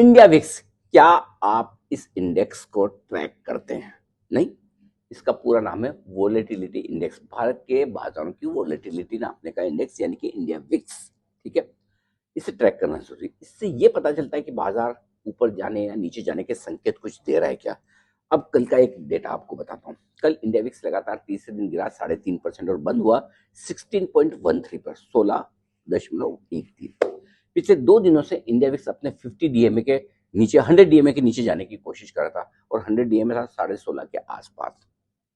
India VIX, क्या आप इस इंडेक्स को ट्रैक करते हैं? नहीं, इसका पूरा नाम है वोलेटिलिटी इंडेक्स, भारत के बाजारों की वोलेटिलिटी नापने का इंडेक्स, यानी कि इंडिया विक्स। ठीक है, इसे ट्रैक करना जरूरी। इससे ये पता चलता है कि बाजार ऊपर जाने या नीचे जाने के संकेत कुछ दे रहा है क्या। अब कल का एक डेटा आपको बताता हूँ। कल इंडिया विक्स लगातार तीसरे दिन गिरा 3.5% और बंद हुआ 16.13 पर, 16.13। पिछले 2 दिनों से इंडिया विक्स अपने 50 डीएमए के नीचे, 100 डीएमए के नीचे जाने की कोशिश कर रहा था और 100 डीएमए था 16.5 के आसपास।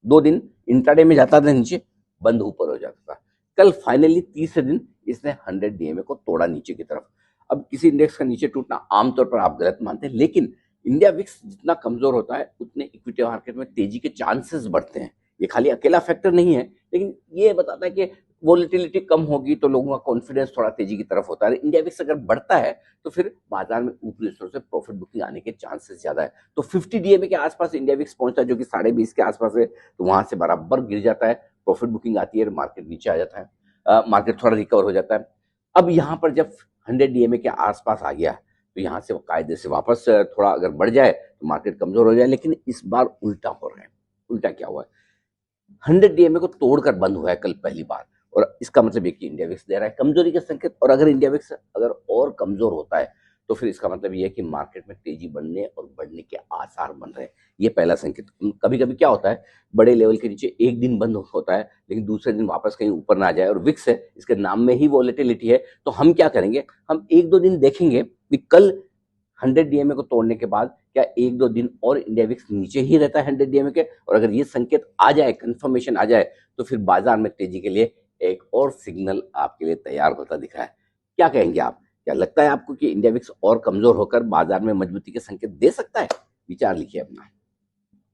2 दिन इंट्राडे में जाता था नीचे, बंद ऊपर हो जाता था। कल फाइनली तीसरे दिन इसने 100 डीएमए को तोड़ा नीचे की तरफ। अब किसी इंडेक्स का नीचे टूटना आमतौर पर आप गलत मानते हैं, लेकिन इंडिया विक्स जितना कमजोर होता है उतने इक्विटी मार्केट में तेजी के चांसेस बढ़ते हैं। ये खाली अकेला फैक्टर नहीं है, लेकिन ये बताता है कि वोलेटिलिटी कम होगी तो लोगों का कॉन्फिडेंस थोड़ा तेजी की तरफ होता है। इंडिया विक्स अगर बढ़ता है तो फिर बाजार में ऊपरी स्तर से प्रॉफिट बुकिंग आने के चांसेस ज्यादा है। तो 50 डीएमए के आसपास इंडिया विक्स पहुंचता है, जो कि 20.5 के आसपास है, तो वहां से बराबर गिर जाता है, प्रॉफिट बुकिंग आती है, मार्केट नीचे आ जाता है, मार्केट थोड़ा रिकवर हो जाता है। अब यहाँ पर जब 100 डीएमए के आसपास आ गया तो यहाँ से कायदे से वापस थोड़ा अगर बढ़ जाए तो मार्केट कमजोर हो जाए, लेकिन इस बार उल्टा हो रहा है। उल्टा क्या हुआ है? 100 डीएमए को तोड़कर बंद हुआ है कल पहली बार, और इसका मतलब ये कि इंडिया विक्स दे रहा है कमजोरी के संकेत। और अगर इंडिया विक्स अगर और कमजोर होता है तो फिर इसका मतलब ये है कि मार्केट में तेजी बढ़ने और बढ़ने के आसार बन रहे हैं। ये पहला संकेत। कभी कभी क्या होता है, बड़े लेवल के नीचे एक दिन बंद होता है लेकिन दूसरे दिन वापस कहीं ऊपर ना आ जाए, और विक्स है, इसके नाम में ही वॉलेटिलिटी है, तो हम क्या करेंगे, हम 1-2 दिन देखेंगे कि कल 100 डीएमए को तोड़ने के बाद क्या 1-2 दिन और इंडिया विक्स नीचे ही रहता है 100 डीएमए के, और अगर ये संकेत आ जाए, कंफर्मेशन आ जाए, तो फिर बाजार में तेजी के लिए एक और सिग्नल आपके लिए तैयार होता दिखा है। क्या कहेंगे आप? क्या लगता है आपको कि इंडिया विक्स और कमजोर होकर बाजार में मजबूती के संकेत दे सकता है? विचार लिखिए अपना।